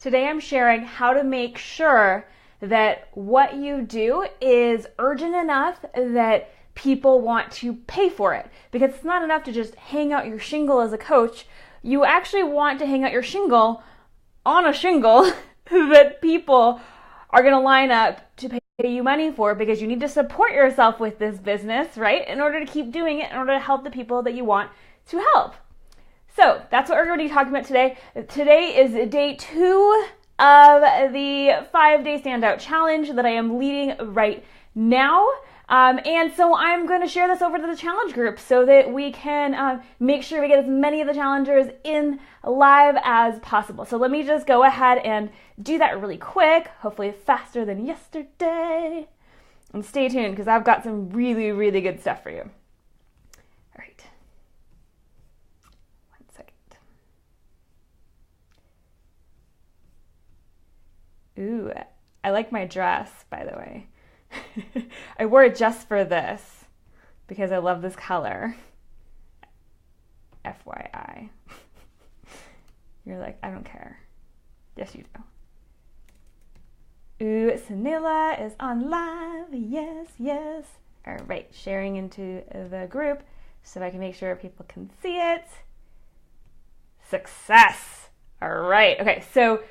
Today I'm sharing how to make sure that what you do is urgent enough that people want to pay for it. Because it's not enough to just hang out your shingle as a coach. You actually want to hang out your shingle on a shingle that people are going to line up to pay you money for, because you need to support yourself with this business, right? In order to keep doing it, in order to help the people that you want to help. So that's what we're going to be talking about today. Today is day 2 of the 5-day standout challenge that I am leading right now. And so I'm going to share this over to the challenge group so that we can make sure we get as many of the challengers in live as possible. So let me just go ahead and do that really quick, hopefully faster than yesterday. And stay tuned because I've got some really, really good stuff for you. All right. 1 second. Ooh, I like my dress, by the way. I wore it just for this because I love this color. FYI. You're like, I don't care. Yes, you do. Ooh, Sanila is on live. Yes, yes. All right, sharing into the group so I can make sure people can see it. Success. All right. Okay, so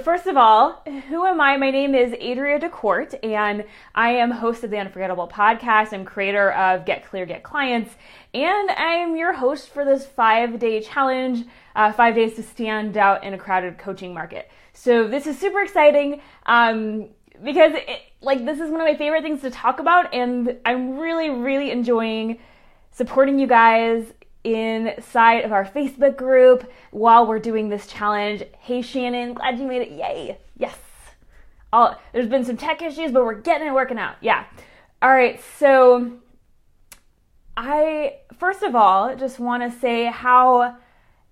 first of all, who am I? My name is Adria DeCourt, and I am host of the Unforgettable podcast. I'm creator of Get Clear, Get Clients, and I'm your host for this 5-day challenge, 5 days to stand out in a crowded coaching market. So this is super exciting because this is one of my favorite things to talk about, and I'm really, really enjoying supporting you guys inside of our Facebook group while we're doing this challenge. Hey Shannon, glad you made it. Yay. Yes. There's been some tech issues, but we're getting it working out. Yeah. All right. So I, first of all, just want to say how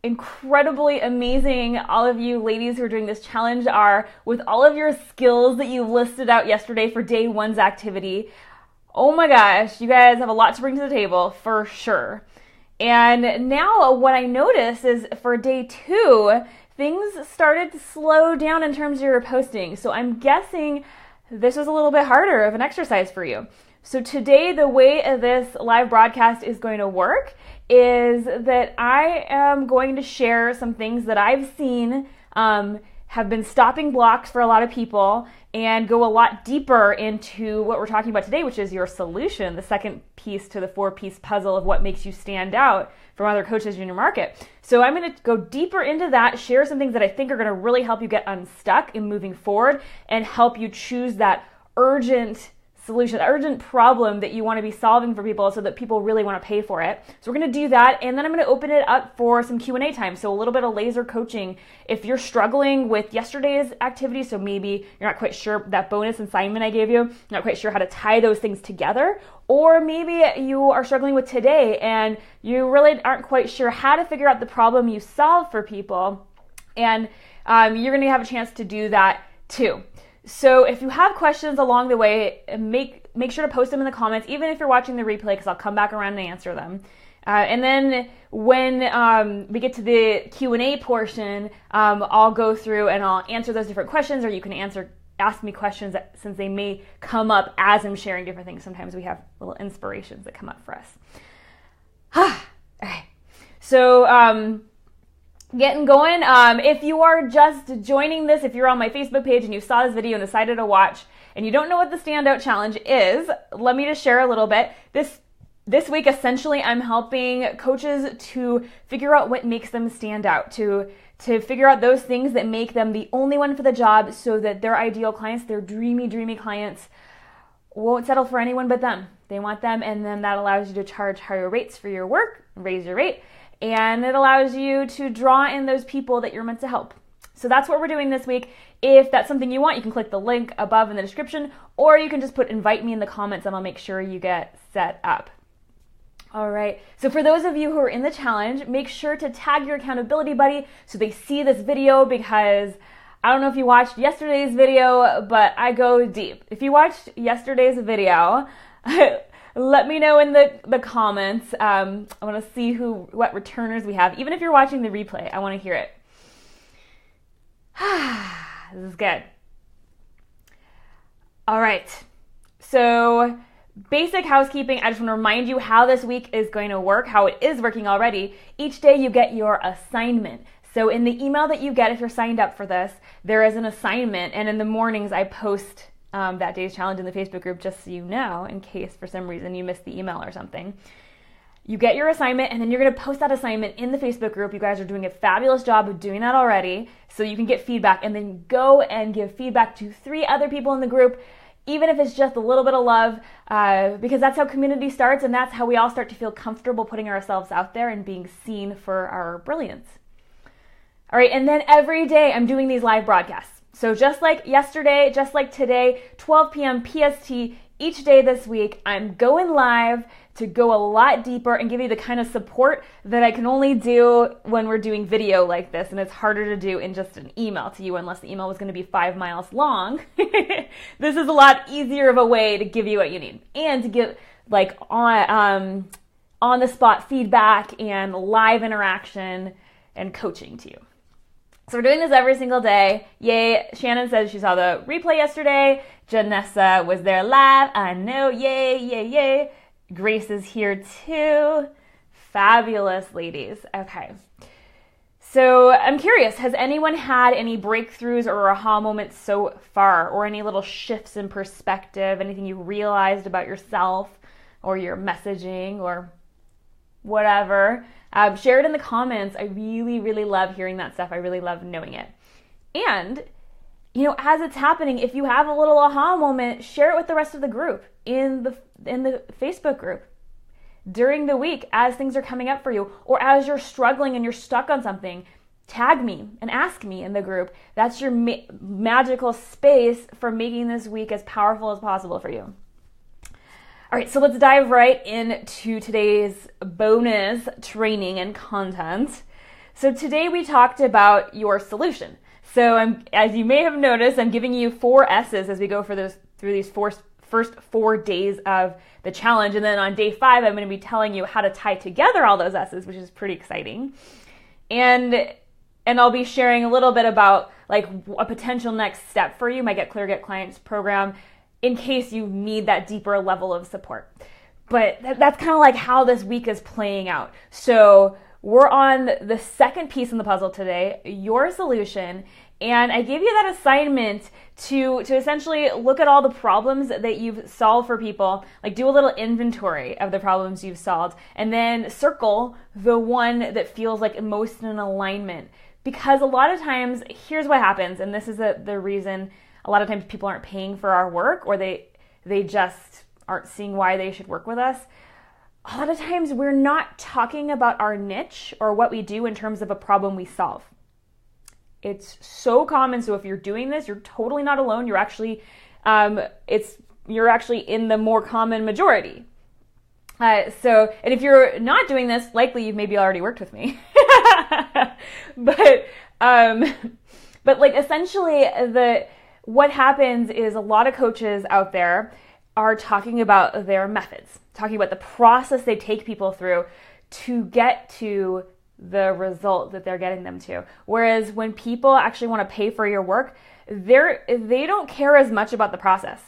incredibly amazing all of you ladies who are doing this challenge are with all of your skills that you listed out yesterday for day 1's activity. Oh my gosh, you guys have a lot to bring to the table for sure. And now what I noticed is for day 2, things started to slow down in terms of your posting. So I'm guessing this was a little bit harder of an exercise for you. So today, the way this live broadcast is going to work is that I am going to share some things that I've seen have been stopping blocks for a lot of people, and go a lot deeper into what we're talking about today, which is your solution, the second piece to the 4-piece puzzle of what makes you stand out from other coaches in your market. So I'm going to go deeper into that, share some things that I think are going to really help you get unstuck in moving forward and help you choose that urgent solution, the urgent problem that you want to be solving for people so that people really want to pay for it. So we're going to do that, and then I'm going to open it up for some Q&A time. So a little bit of laser coaching. If you're struggling with yesterday's activity, so maybe you're not quite sure that bonus assignment I gave you, not quite sure how to tie those things together, or maybe you are struggling with today and you really aren't quite sure how to figure out the problem you solve for people, and you're going to have a chance to do that too. So if you have questions along the way, make sure to post them in the comments, even if you're watching the replay, because I'll come back around and answer them. And then when we get to the Q&A portion, I'll go through and I'll answer those different questions, or you can ask me questions since they may come up as I'm sharing different things. Sometimes we have little inspirations that come up for us. Okay. So getting going. If you are just joining this, if you're on my Facebook page and you saw this video and decided to watch and you don't know what the standout challenge is, let me just share a little bit. This week, essentially, I'm helping coaches to figure out what makes them stand out, to figure out those things that make them the only one for the job so that their ideal clients, their dreamy, dreamy clients, won't settle for anyone but them. They want them, and then that allows you to charge higher rates for your work, raise your rate, and it allows you to draw in those people that you're meant to help. So that's what we're doing this week. If that's something you want, you can click the link above in the description, or you can just put invite me in the comments and I'll make sure you get set up. All right, so for those of you who are in the challenge, make sure to tag your accountability buddy so they see this video, because I don't know if you watched yesterday's video, but I go deep. If you watched yesterday's video, let me know in the comments. I want to see what returners we have. Even if you're watching the replay, I want to hear it. This is good. All right. So basic housekeeping, I just want to remind you how this week is going to work, how it is working already. Each day you get your assignment. So in the email that you get, if you're signed up for this, there is an assignment. And in the mornings, I post that day's challenge in the Facebook group, just so you know, in case for some reason you missed the email or something. You get your assignment, and then you're going to post that assignment in the Facebook group. You guys are doing a fabulous job of doing that already, so you can get feedback, and then go and give feedback to 3 other people in the group, even if it's just a little bit of love, because that's how community starts, and that's how we all start to feel comfortable putting ourselves out there and being seen for our brilliance. All right, and then every day I'm doing these live broadcasts. So just like yesterday, just like today, 12 p.m. PST, each day this week, I'm going live to go a lot deeper and give you the kind of support that I can only do when we're doing video like this, and it's harder to do in just an email to you unless the email was going to be 5 miles long. This is a lot easier of a way to give you what you need and to give like on the spot feedback and live interaction and coaching to you. So we're doing this every single day. Yay. Shannon says she saw the replay yesterday. Janessa was there live. I know. Yay, yay, yay. Grace is here too. Fabulous, ladies. Okay. So I'm curious, has anyone had any breakthroughs or aha moments so far, or any little shifts in perspective, anything you realized about yourself or your messaging or whatever? Share it in the comments. I really, really love hearing that stuff. I really love knowing it. And, you know, as it's happening, if you have a little aha moment, share it with the rest of the group in the Facebook group during the week as things are coming up for you, or as you're struggling and you're stuck on something. Tag me and ask me in the group. That's your magical space for making this week as powerful as possible for you. All right, so let's dive right into today's bonus training and content. So today we talked about your solution. So as you may have noticed, I'm giving you 4 S's as we go through these first 4 days of the challenge. And then on day 5, I'm going to be telling you how to tie together all those S's, which is pretty exciting. And I'll be sharing a little bit about like a potential next step for you, my Get Clear, Get Clients program, in case you need that deeper level of support. But that's kind of like how this week is playing out. So we're on the second piece in the puzzle today, your solution. And I gave you that assignment to essentially look at all the problems that you've solved for people, like do a little inventory of the problems you've solved, and then circle the one that feels like most in alignment. Because a lot of times, here's what happens, and this is the reason a lot of times people aren't paying for our work, or they just aren't seeing why they should work with us. A lot of times we're not talking about our niche or what we do in terms of a problem we solve. It's so common. So if you're doing this, you're totally not alone. You're actually, you're actually in the more common majority. And if you're not doing this, likely you've maybe already worked with me. But like essentially what happens is a lot of coaches out there are talking about their methods, talking about the process they take people through to get to the result that they're getting them to. Whereas when people actually want to pay for your work, they don't care as much about the process.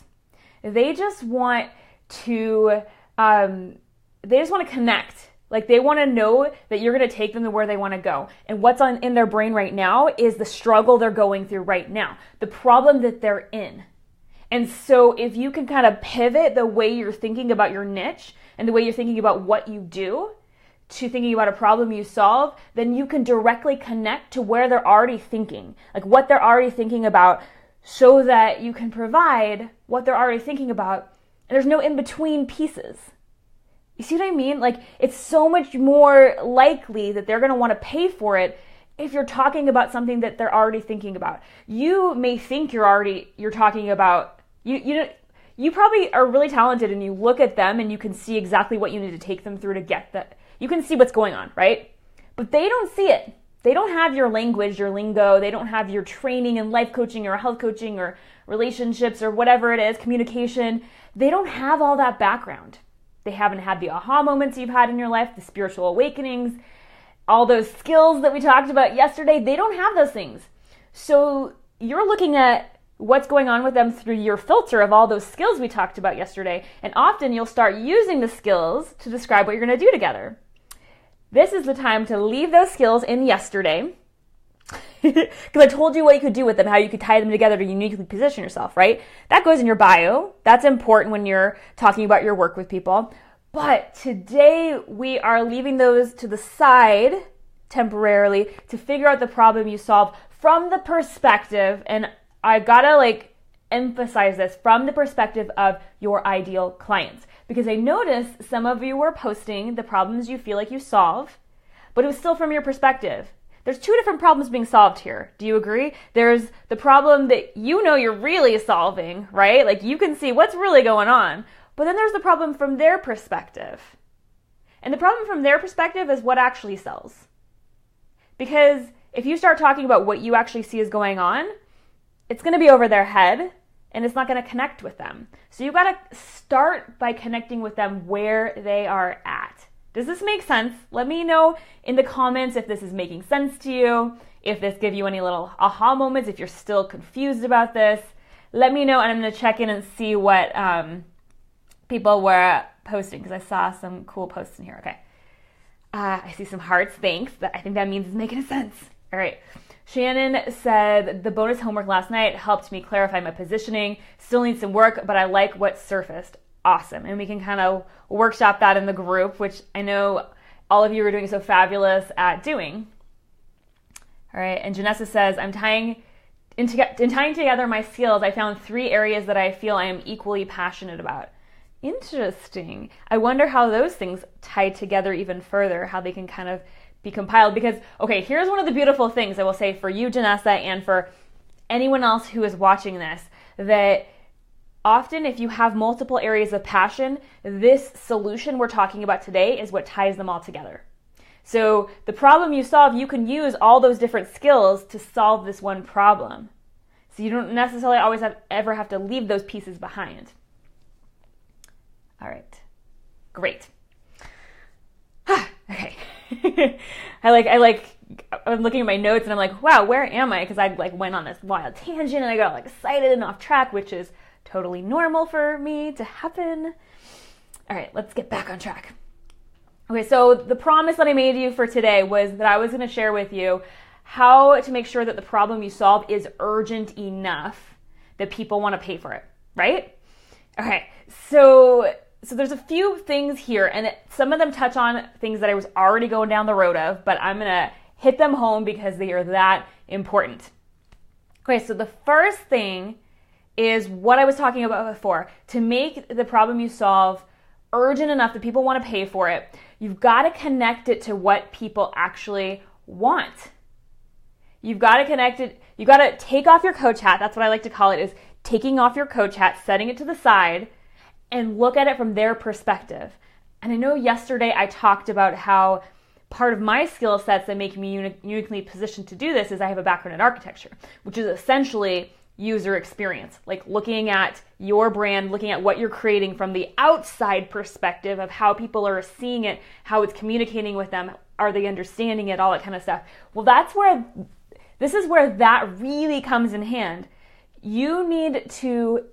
They just want to connect. Like they want to know that you're going to take them to where they want to go. And what's in their brain right now is the struggle they're going through right now, the problem that they're in. And so if you can kind of pivot the way you're thinking about your niche and the way you're thinking about what you do to thinking about a problem you solve, then you can directly connect to where they're already thinking, like what they're already thinking about, so that you can provide what they're already thinking about. And there's no in-between pieces. You see what I mean? Like it's so much more likely that they're going to want to pay for it if you're talking about something that they're already thinking about. You may think you're talking about, you probably are really talented and you look at them and you can see exactly what you need to take them through to get that. You can see what's going on, right? But they don't see it. They don't have your language, your lingo. They don't have your training in life coaching or health coaching or relationships or whatever it is, communication. They don't have all that background. They haven't had the aha moments you've had in your life, the spiritual awakenings, all those skills that we talked about yesterday. They don't have those things. So you're looking at what's going on with them through your filter of all those skills we talked about yesterday. And often you'll start using the skills to describe what you're going to do together. This is the time to leave those skills in yesterday, because I told you what you could do with them, how you could tie them together to uniquely position yourself, right? That goes in your bio. That's important when you're talking about your work with people. But today we are leaving those to the side temporarily to figure out the problem you solve from the perspective, and I gotta emphasize this, from the perspective of your ideal clients. Because I noticed some of you were posting the problems you feel like you solve, but it was still from your perspective. There's two different problems being solved here. Do you agree? There's the problem that you know you're really solving, right? Like you can see what's really going on. But then there's the problem from their perspective. And the problem from their perspective is what actually sells. Because if you start talking about what you actually see is going on, it's going to be over their head and it's not going to connect with them. So you got to start by connecting with them where they are at. Does this make sense? Let me know in the comments if this is making sense to you, if this gives you any little aha moments, if you're still confused about this. Let me know, and I'm going to check in and see what people were posting, because I saw some cool posts in here. Okay. I see some hearts. Thanks. I think that means it's making sense. All right. Shannon said, the bonus homework last night helped me clarify my positioning. Still need some work, but I like what surfaced. Awesome. And we can kind of workshop that in the group, which I know all of you are doing so fabulous at doing. All right. And Janessa says, in tying together my skills, I found 3 areas that I feel I am equally passionate about. Interesting. I wonder how those things tie together even further, how they can kind of be compiled. Because, okay, here's one of the beautiful things I will say for you, Janessa, and for anyone else who is watching this, that often if you have multiple areas of passion, this solution we're talking about today is what ties them all together. So the problem you solve, you can use all those different skills to solve this one problem. So you don't necessarily always ever have to leave those pieces behind. All right, great. Okay. I'm looking at my notes and I'm like, wow, where am I? Because I went on this wild tangent and I got excited and off track, which is totally normal for me to happen. All right, let's get back on track. Okay, so the promise that I made you for today was that I was going to share with you how to make sure that the problem you solve is urgent enough that people want to pay for it, right? Okay, so there's a few things here, and some of them touch on things that I was already going down the road of, but I'm going to hit them home because they are that important. Okay, so the first thing is what I was talking about before. To make the problem you solve urgent enough that people want to pay for it, you've got to connect it to what people actually want. You've got to connect it. You've got to take off your coach hat. That's what I like to call it, is taking off your coach hat, setting it to the side, and look at it from their perspective. And I know yesterday I talked about how part of my skill sets that make me uniquely positioned to do this is I have a background in architecture, which is essentially user experience, like looking at your brand, looking at what you're creating from the outside perspective of how people are seeing it, how it's communicating with them, are they understanding it, all that kind of stuff. Well, this is where that really comes in hand. You need to,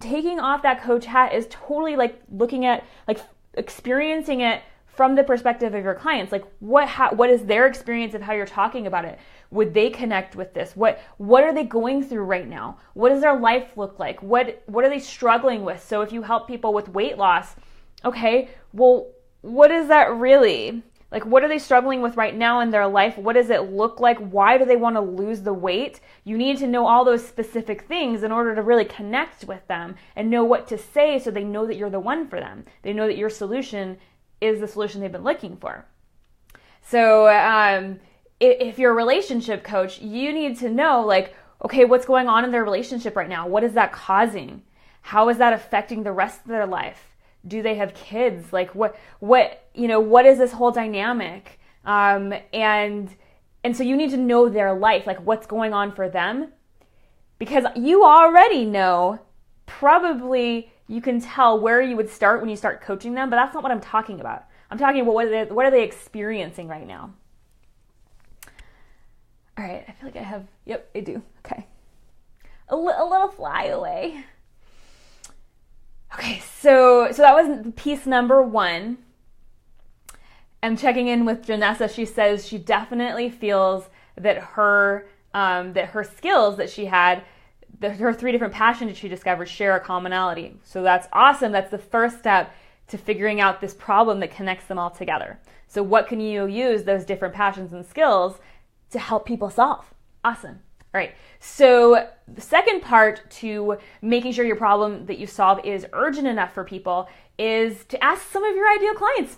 taking off that coach hat is totally like looking at, like experiencing it from the perspective of your clients. Like what is their experience of how you're talking about it? Would they connect with this? What are they going through right now? What does their life look like? What are they struggling with? So if you help people with weight loss, okay, well, what is that really? Like, what are they struggling with right now in their life? What does it look like? Why do they want to lose the weight? You need to know all those specific things in order to really connect with them and know what to say so they know that you're the one for them. They know that your solution is the solution they've been looking for. So if you're a relationship coach, you need to know, like, okay, what's going on in their relationship right now? What is that causing? How is that affecting the rest of their life? Do they have kids? Like what is this whole dynamic? And so you need to know their life, like what's going on for them, because you already know, probably you can tell where you would start when you start coaching them, but that's not what I'm talking about. I'm talking about what are they experiencing right now? All right, I feel like I do. Okay. a little flyaway. Okay, so that was piece number 1. I'm checking in with Janessa. She says she definitely feels that her skills that she had, her 3 different passions that she discovered share a commonality. So that's awesome. That's the first step to figuring out this problem that connects them all together. So what can you use those different passions and skills to help people solve? Awesome. All right. So the second part to making sure your problem that you solve is urgent enough for people is to ask some of your ideal clients.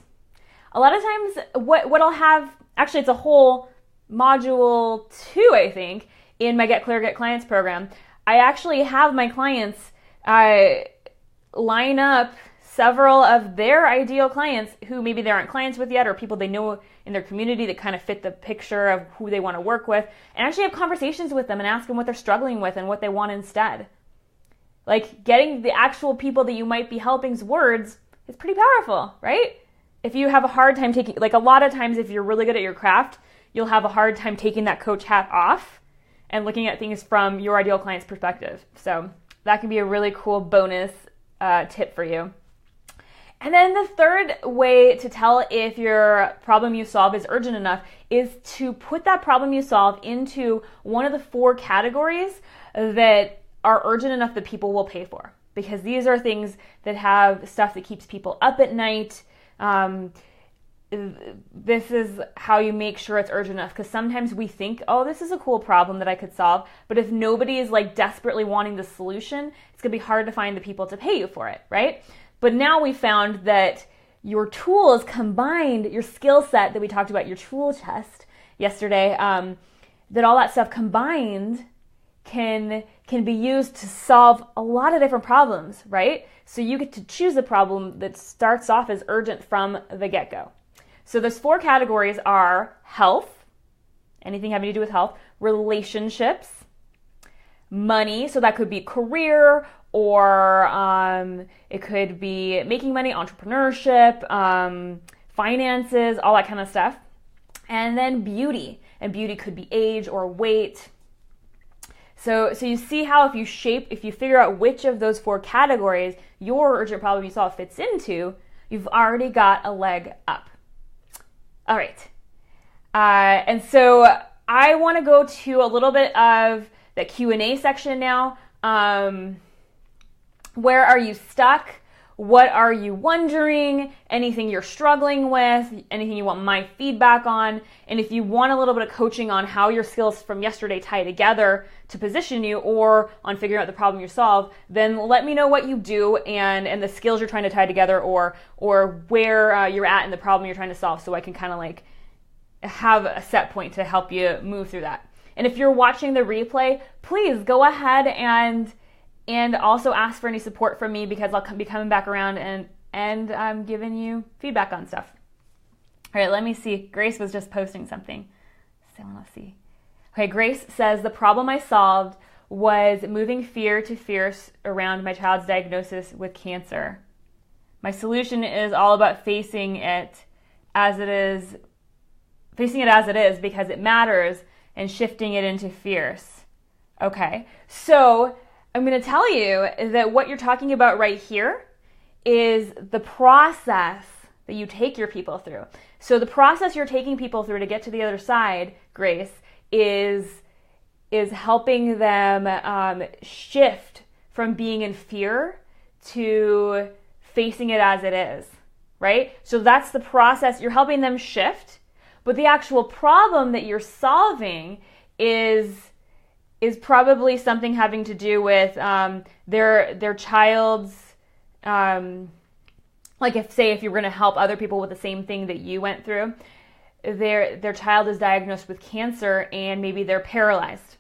A lot of times what I'll have, actually it's a whole module 2, I think, in my Get Clear, Get Clients program. I actually have my clients line up several of their ideal clients who maybe they aren't clients with yet, or people they know in their community that kind of fit the picture of who they want to work with, and actually have conversations with them and ask them what they're struggling with and what they want instead. Like, getting the actual people that you might be helping's words is pretty powerful, right? If you have a hard time taking, like a lot of times if you're really good at your craft, you'll have a hard time taking that coach hat off and looking at things from your ideal client's perspective. So that can be a really cool bonus tip for you. And then the third way to tell if your problem you solve is urgent enough is to put that problem you solve into one of the 4 categories that are urgent enough that people will pay for. Because these are things that have stuff that keeps people up at night. This is how you make sure it's urgent enough, because sometimes we think, oh, this is a cool problem that I could solve, but if nobody is like desperately wanting the solution, it's gonna be hard to find the people to pay you for it, right? But now we found that your tools combined, your skill set that we talked about, your tool chest yesterday, that all that stuff combined can be used to solve a lot of different problems, right? So you get to choose a problem that starts off as urgent from the get-go. So those 4 categories are health, anything having to do with health, relationships, money, so that could be career, or it could be making money, entrepreneurship, finances, all that kind of stuff. And then beauty, and beauty could be age or weight. So you see how if you figure out which of those 4 categories your urgent problem you solve fits into, you've already got a leg up. All right. And so I want to go to a little bit of the Q&A section now. Where are you stuck? What are you wondering? Anything you're struggling with? Anything you want my feedback on? And if you want a little bit of coaching on how your skills from yesterday tie together to position you, or on figuring out the problem you solve, then let me know what you do and the skills you're trying to tie together, or where you're at in the problem you're trying to solve, so I can kind of like have a set point to help you move through that. And if you're watching the replay, please go ahead and also ask for any support from me, because I'll be coming back around and I'm giving you feedback on stuff. All right, let me see. Grace was just posting something. So let's see. Okay, Grace says, the problem I solved was moving fear to fierce around my child's diagnosis with cancer. My solution is all about facing it as it is because it matters, and shifting it into fierce. Okay, so I'm going to tell you that what you're talking about right here is the process that you take your people through. So the process you're taking people through to get to the other side, Grace, is helping them shift from being in fear to facing it as it is, right? So that's the process. You're helping them shift, but the actual problem that you're solving is probably something having to do with their child's, like if you're going to help other people with the same thing that you went through, their child is diagnosed with cancer and maybe they're paralyzed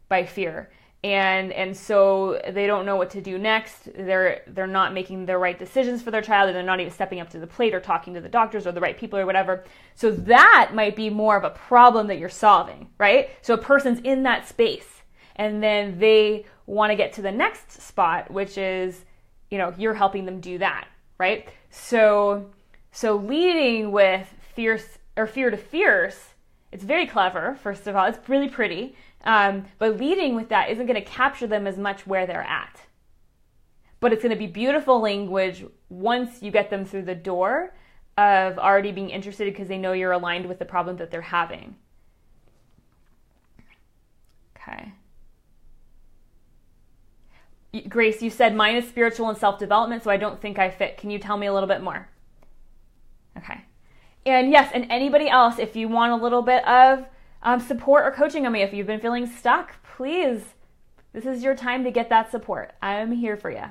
by fear. And so they don't know what to do next. They're not making the right decisions for their child, and they're not even stepping up to the plate or talking to the doctors or the right people or whatever. So that might be more of a problem that you're solving, right? So a person's in that space, and then they want to get to the next spot, which is, you're helping them do that, right? So leading with fear to fierce, it's very clever, first of all. It's really pretty. But leading with that isn't going to capture them as much where they're at. But it's going to be beautiful language once you get them through the door of already being interested because they know you're aligned with the problem that they're having. Okay. Grace, you said mine is spiritual and self-development, so I don't think I fit. Can you tell me a little bit more? Okay. And yes, and anybody else, if you want a little bit of support or coaching on me, if you've been feeling stuck, please, this is your time to get that support. I'm here for you.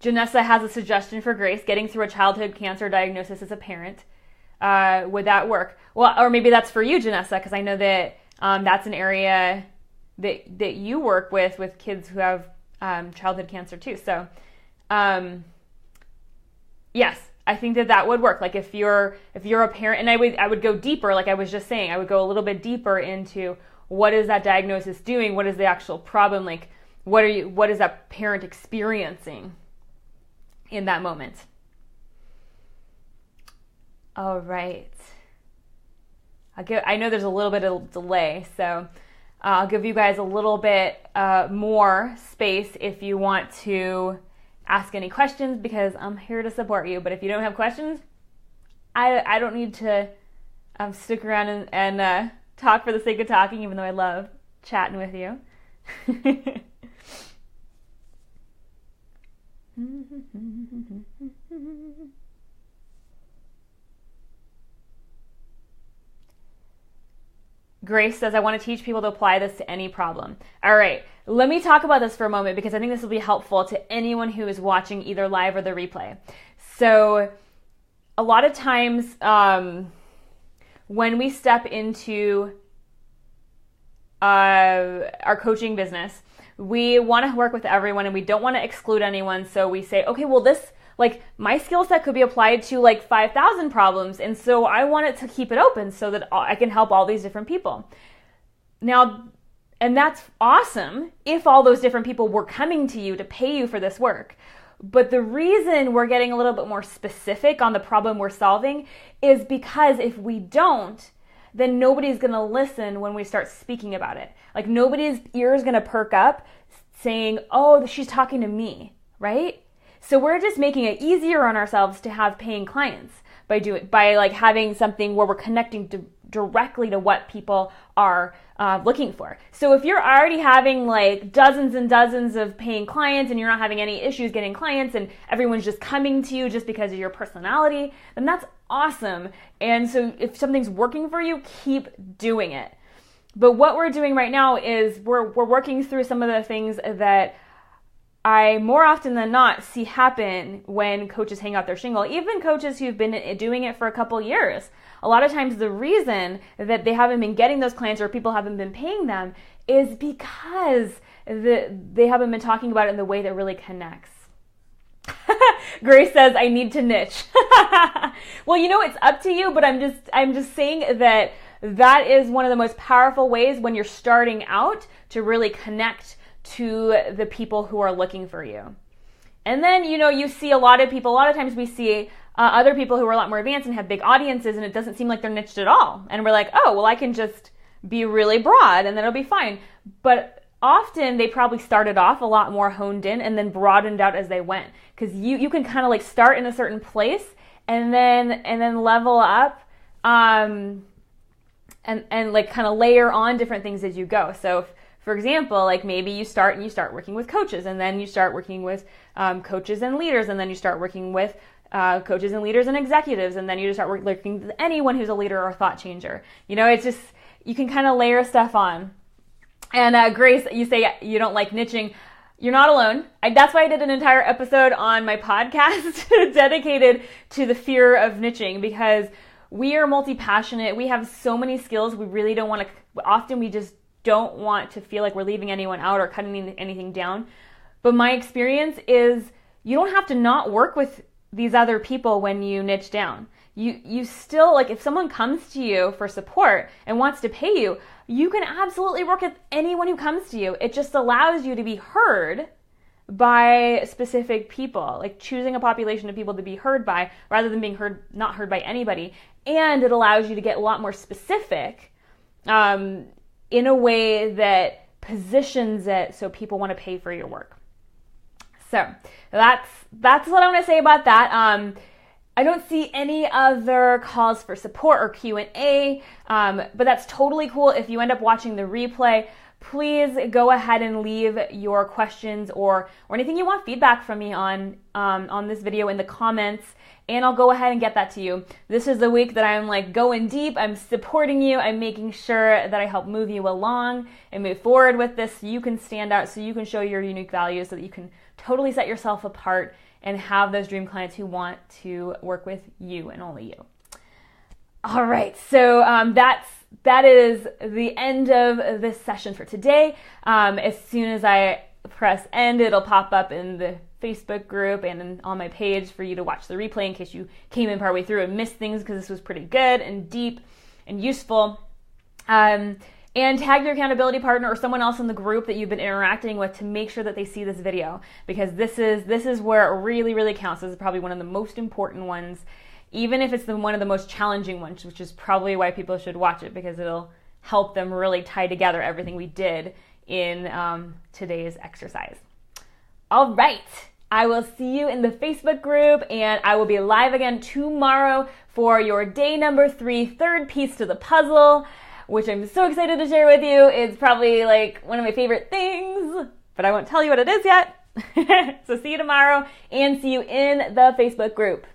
Janessa has a suggestion for Grace, getting through a childhood cancer diagnosis as a parent. Would that work? Well, or maybe that's for you, Janessa, because I know that that's an area that you work with kids who have childhood cancer too. So, yes, I think that would work. Like if you're a parent, and I would go deeper, like I was just saying, I would go a little bit deeper into what is that diagnosis doing? What is the actual problem? Like what is that parent experiencing in that moment? All right. I know there's a little bit of delay, so I'll give you guys a little bit more space if you want to ask any questions, because I'm here to support you. But if you don't have questions, I don't need to stick around and talk for the sake of talking, even though I love chatting with you. Grace says, I want to teach people to apply this to any problem. All right, let me talk about this for a moment, because I think this will be helpful to anyone who is watching either live or the replay. So a lot of times when we step into our coaching business, we want to work with everyone and we don't want to exclude anyone. So we say, okay, well, this, like, my skill set could be applied to like 5,000 problems. And so I want it to keep it open so that I can help all these different people. Now, and that's awesome if all those different people were coming to you to pay you for this work. But the reason we're getting a little bit more specific on the problem we're solving is because if we don't, then nobody's going to listen when we start speaking about it. Like nobody's ear is going to perk up saying, oh, she's talking to me, right? So we're just making it easier on ourselves to have paying clients by like having something where we're connecting directly to what people are looking for. So if you're already having like dozens and dozens of paying clients and you're not having any issues getting clients and everyone's just coming to you just because of your personality, then that's awesome. And so if something's working for you, keep doing it. But what we're doing right now is we're working through some of the things that I more often than not see happen when coaches hang out their shingle, even coaches who've been doing it for a couple years. A lot of times the reason that they haven't been getting those clients or people haven't been paying them is because they haven't been talking about it in the way that really connects. Grace says, I need to niche. Well, it's up to you, but I'm just saying that is one of the most powerful ways when you're starting out to really connect to the people who are looking for you. And then, you see a lot of times we see other people who are a lot more advanced and have big audiences and it doesn't seem like they're niched at all. And we're like, oh, well, I can just be really broad and then it'll be fine. But often they probably started off a lot more honed in and then broadened out as they went. Because you can kind of like start in a certain place and then level up and like kind of layer on different things as you go. So for example, like maybe you start working with coaches and then you start working with coaches and leaders and then you start working with coaches and leaders and executives and then you just start working with anyone who's a leader or a thought changer. It's just, you can kind of layer stuff on. And Grace, you say you don't like niching. You're not alone. That's why I did an entire episode on my podcast dedicated to the fear of niching, because we are multi-passionate. We have so many skills. We really don't want to, often we just don't want to feel like we're leaving anyone out or cutting anything down. But my experience is you don't have to not work with these other people when you niche down. You still, like, if someone comes to you for support and wants to pay you, you can absolutely work with anyone who comes to you. It just allows you to be heard by specific people, like choosing a population of people to be heard by rather than being not heard by anybody. and it allows you to get a lot more specific in a way that positions it so people want to pay for your work. So that's what I want to say about that. I don't see any other calls for support or Q&A, but that's totally cool. If you end up watching the replay, please go ahead and leave your questions or anything you want feedback from me on this video in the comments, and I'll go ahead and get that to you. This is the week that I'm like going deep. I'm supporting you. I'm making sure that I help move you along and move forward with this so you can stand out, so you can show your unique values, so that you can totally set yourself apart and have those dream clients who want to work with you and only you. All right, so that is the end of this session for today. As soon as I press end, it'll pop up in the Facebook group and on my page for you to watch the replay in case you came in partway through and missed things, because this was pretty good and deep and useful. And tag your accountability partner or someone else in the group that you've been interacting with to make sure that they see this video, because this is where it really, really counts. This is probably one of the most important ones, even if it's one of the most challenging ones, which is probably why people should watch it, because it'll help them really tie together everything we did in today's exercise. All right, I will see you in the Facebook group, and I will be live again tomorrow for your day number 3, third piece to the puzzle, which I'm so excited to share with you. It's probably like one of my favorite things, but I won't tell you what it is yet. So see you tomorrow, and see you in the Facebook group.